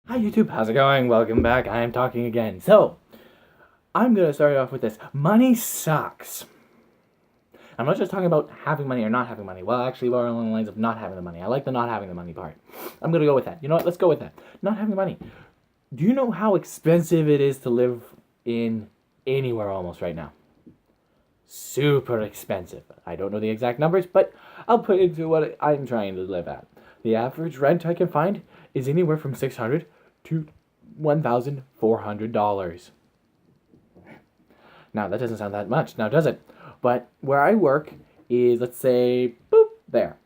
Hi YouTube, how's it going? Welcome back. I am talking again. So, I'm gonna start off with this. Money sucks. I'm not just talking about having money or not having money. Well, actually, we're along the lines of not having the money. I like the not having the money part. I'm gonna go with that. You know what? Let's go with that. Not having money. Do you know how expensive it is to live in anywhere almost right now? Super expensive. I don't know the exact numbers, but I'll put it to what I'm trying to live at. The average rent I can find is anywhere from $600 to $1,400. Now, that doesn't sound that much, now does it? But where I work is, let's say, boop, there.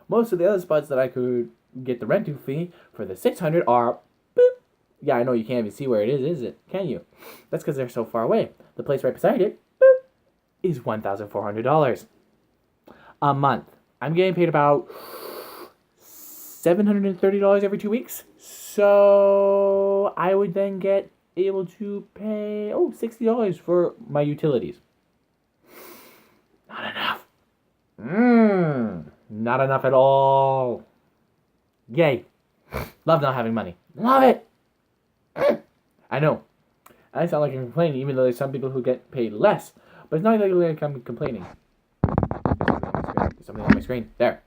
Most of the other spots that I could get the rental fee for the 600 are boop. Yeah, I know you can't even see where it is it? Can you? That's because they're so far away. The place right beside it, boop, is $1,400 a month. I'm getting paid about $730 every 2 weeks. So I would then get able to pay $60 for my utilities. Not enough. Not enough at all. Yay. Love not having money. Love it. I know. I sound like I'm complaining, even though there's some people who get paid less. But it's not like I'm complaining. There's something on my screen. There.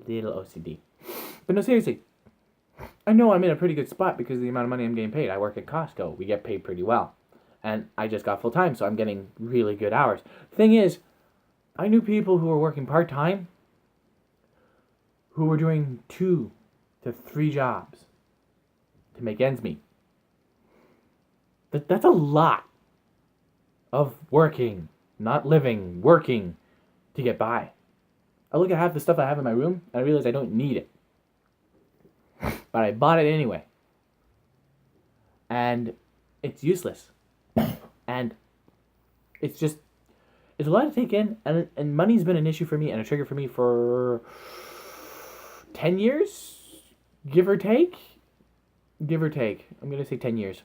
Little OCD. But no, seriously. I know I'm in a pretty good spot because of the amount of money I'm getting paid. I work at Costco. We get paid pretty well. And I just got full time, so I'm getting really good hours. Thing is, I knew people who were working part time who were doing 2 to 3 jobs to make ends meet. That's a lot of working, not living, working to get by. I look at half the stuff I have in my room and I realize I don't need it. But I bought it anyway. And it's useless. And it's a lot to take in. And money's been an issue for me and a trigger for me for 10 years, give or take. Give or take. I'm going to say 10 years.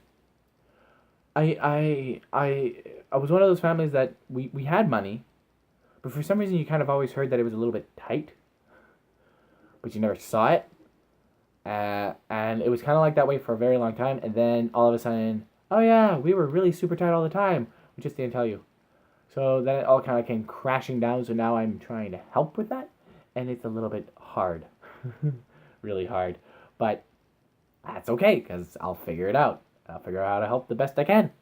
I was one of those families that we had money, but for some reason you kind of always heard that it was a little bit tight, but you never saw it. And it was kind of like that way for a very long time, and then all of a sudden, oh yeah, we were really super tight all the time. We just didn't tell you. So then it all kind of came crashing down, so now I'm trying to help with that, and it's a little bit hard. Really hard. But that's okay, because I'll figure it out. I'll figure out how to help the best I can.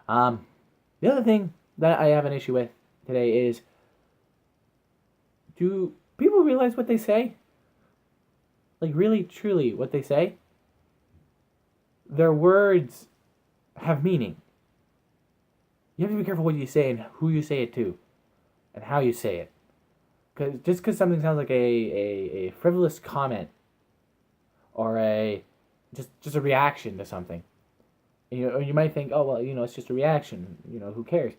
The other thing that I have an issue with today is, do people realize what they say? Like, really, truly, what they say? Their words have meaning. You have to be careful what you say and who you say it to, and how you say it. Just because something sounds like a frivolous comment, or just a reaction to something, or you might think, oh well, it's just a reaction. Who cares?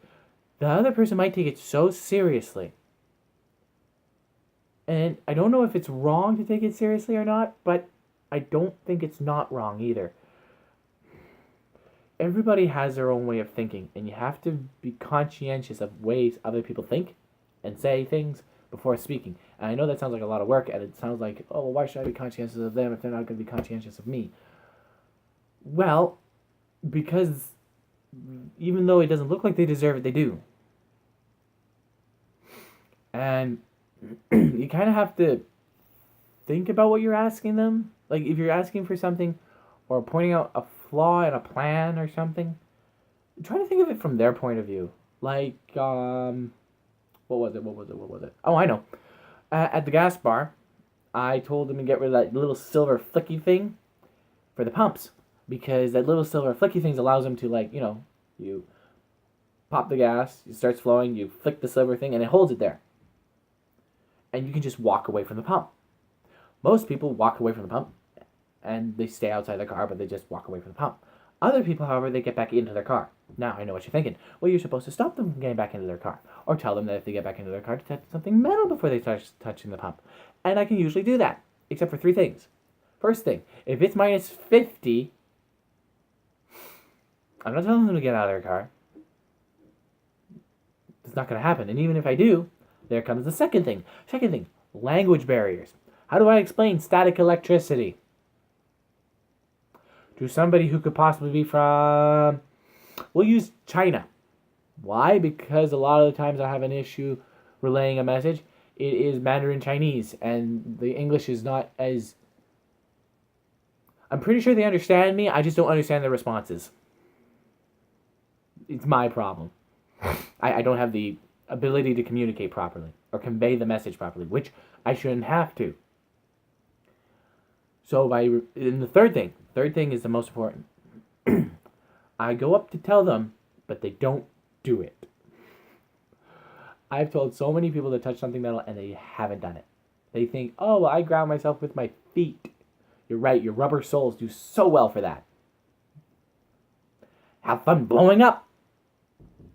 The other person might take it so seriously. And I don't know if it's wrong to take it seriously or not, but I don't think it's not wrong either. Everybody has their own way of thinking, and you have to be conscientious of ways other people think and say things before speaking. And I know that sounds like a lot of work, and it sounds like, oh, well, why should I be conscientious of them if they're not going to be conscientious of me? Well, because even though it doesn't look like they deserve it, they do. And you kind of have to think about what you're asking them. Like, if you're asking for something or pointing out a flaw in a plan or something, try to think of it from their point of view. Like, what was it? Oh, I know. At the gas bar, I told them to get rid of that little silver flicky thing for the pumps. Because that little silver flicky thing allows them to, like, you pop the gas, it starts flowing, you flick the silver thing, and it holds it there. And you can just walk away from the pump. Most people walk away from the pump and they stay outside their car, but they just walk away from the pump. Other people, however, they get back into their car. Now, I know what you're thinking. Well, you're supposed to stop them from getting back into their car. Or tell them that if they get back into their car to touch something metal before they start touching the pump. And I can usually do that, except for 3 things. First thing, if it's minus 50, I'm not telling them to get out of their car. It's not going to happen. And even if I do, there comes the second thing. Second thing, language barriers. How do I explain static electricity? to somebody who could possibly be from, we'll use China. Why? Because a lot of the times I have an issue relaying a message. It is Mandarin Chinese, and the English is not as... I'm pretty sure they understand me, I just don't understand their responses. It's my problem. I don't have the ability to communicate properly, or convey the message properly, which I shouldn't have to. So in the third thing is the most important. I go up to tell them, but they don't do it. I've told so many people to touch something metal and they haven't done it. They think, oh, well, I ground myself with my feet. You're right, your rubber soles do so well for that. Have fun blowing up.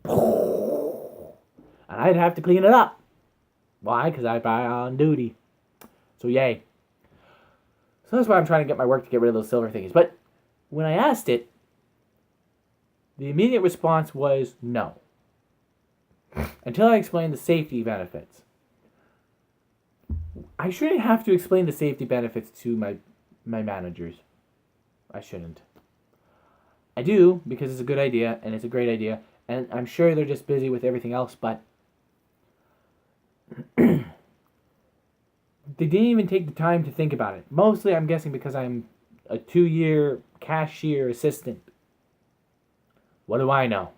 And I'd have to clean it up. Why? Because I'd be on duty. So yay. So that's why I'm trying to get my work to get rid of those silver thingies. But when I asked it, the immediate response was no. Until I explained the safety benefits. I shouldn't have to explain the safety benefits to my managers. I shouldn't. I do, because it's a good idea, and it's a great idea, and I'm sure they're just busy with everything else, but they didn't even take the time to think about it. Mostly, I'm guessing, because I'm a 2-year cashier assistant. What do I know?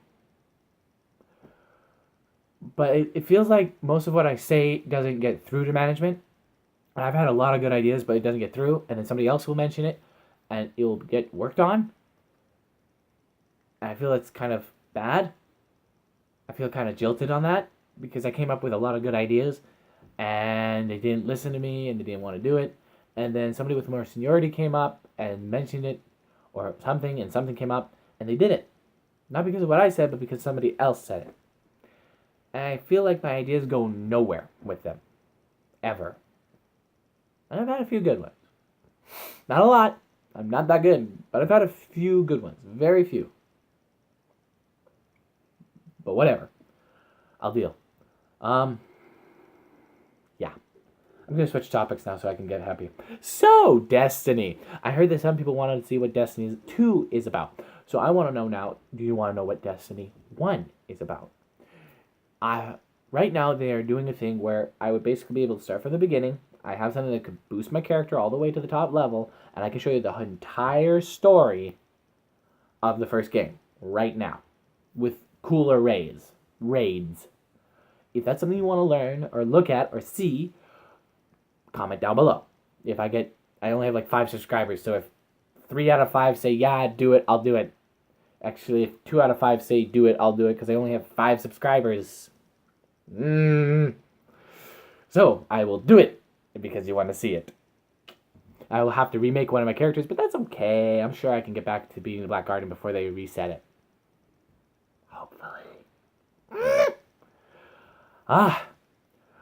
But it feels like most of what I say doesn't get through to management. And I've had a lot of good ideas, but it doesn't get through. And then somebody else will mention it, and it'll get worked on. And I feel it's kind of bad. I feel kind of jilted on that, because I came up with a lot of good ideas, and they didn't listen to me, and they didn't want to do it. And then somebody with more seniority came up and mentioned it, or something, and something came up, and they did it. Not because of what I said, but because somebody else said it. And I feel like my ideas go nowhere with them. Ever. And I've had a few good ones. Not a lot. I'm not that good. But I've had a few good ones. Very few. But whatever. I'll deal. Yeah. I'm going to switch topics now so I can get happy. So, Destiny. I heard that some people wanted to see what Destiny 2 is about. So I want to know now, do you want to know what Destiny 1 is about? Right now, they are doing a thing where I would basically be able to start from the beginning. I have something that could boost my character all the way to the top level, and I can show you the entire story of the first game right now with cooler raids. If that's something you want to learn or look at or see, comment down below. I only have like 5 subscribers, so if 3 out of 5 say, yeah, do it, I'll do it. Actually, if 2 out of 5 say do it, I'll do it, because I only have 5 subscribers. So, I will do it, because you want to see it. I will have to remake one of my characters, but that's okay. I'm sure I can get back to being the Black Guardian before they reset it. Hopefully.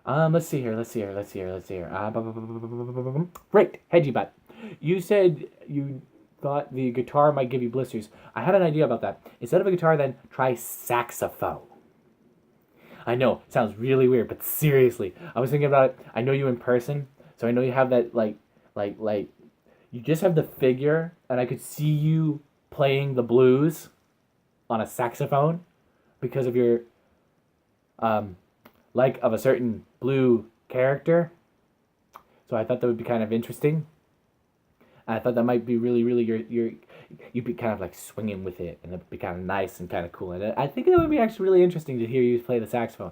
Let's see here. Great, Hedgie butt. You said you thought the guitar might give you blisters. I had an idea about that. Instead of a guitar, then try saxophone. I know, it sounds really weird, but seriously, I was thinking about it. I know you in person, so I know you have that, like, you just have the figure, and I could see you playing the blues on a saxophone because of your, like of a certain blue character. So I thought that would be kind of interesting. And I thought that might be really, really you'd be kind of like swinging with it, and it'd be kind of nice and kind of cool. And I think that would be actually really interesting to hear you play the saxophone,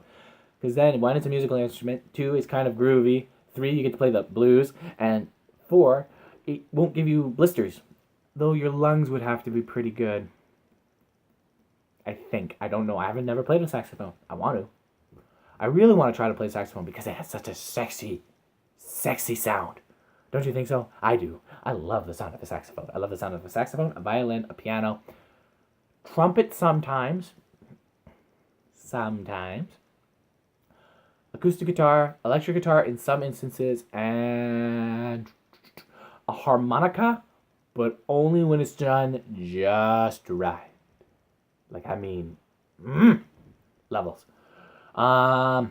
because then 1, it's a musical instrument. 2, it's kind of groovy. 3, you get to play the blues, and 4, it won't give you blisters, though your lungs would have to be pretty good. I think. I don't know. I haven't never played a saxophone. I want to. I really want to try to play saxophone because it has such a sexy sound. Don't you think so? I do. I love the sound of a saxophone. I love the sound of a saxophone, a violin, a piano, trumpet sometimes, acoustic guitar, electric guitar in some instances, and a harmonica, but only when it's done just right. Like, I mean, levels. I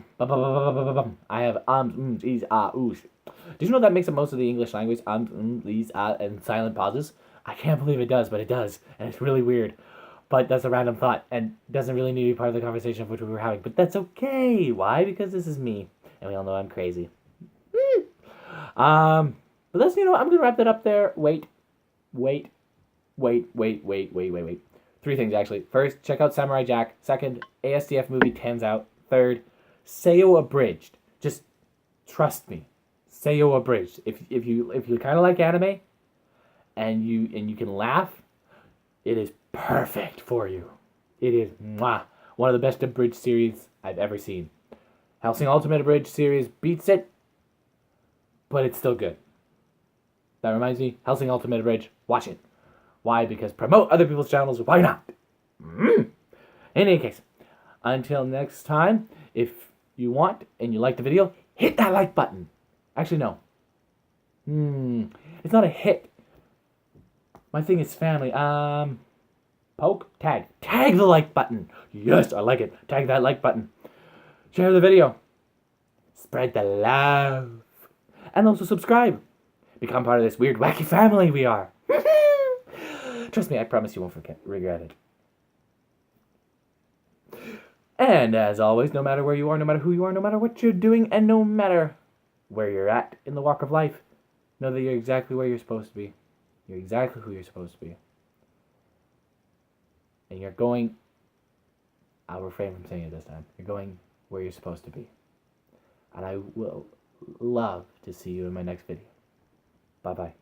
have ums, ees, ah, oohs, Did you know that makes up most of the English language? These, and silent pauses. I can't believe it does, but it does, and it's really weird. But that's a random thought, and doesn't really need to be part of the conversation of which we were having. But that's okay. Why? Because this is me, and we all know I'm crazy. But that's, I'm gonna wrap that up there. Wait. Three things actually. First, check out Samurai Jack. Second, ASDF movie 10's out. Third, Seiyo Abridged. Just trust me. Seiyo Abridged. If you kind of like anime, and you can laugh, it is perfect for you. It is one of the best abridged series I've ever seen. Hellsing Ultimate Abridged series beats it, but it's still good. That reminds me, Hellsing Ultimate Abridged, watch it. Why? Because promote other people's channels. Why not? In any case, until next time, if you want and you like the video, hit that like button. Actually, no. It's not a hit. My thing is family. Poke, tag. Tag the like button. Yes, I like it. Tag that like button. Share the video. Spread the love. And also subscribe. Become part of this weird, wacky family we are. Trust me, I promise you won't regret it. And as always, no matter where you are, no matter who you are, no matter what you're doing, and no matter where you're at in the walk of life, know that you're exactly where you're supposed to be. You're exactly who you're supposed to be. And you're going, I'll refrain from saying it this time, you're going where you're supposed to be. And I will love to see you in my next video. Bye-bye.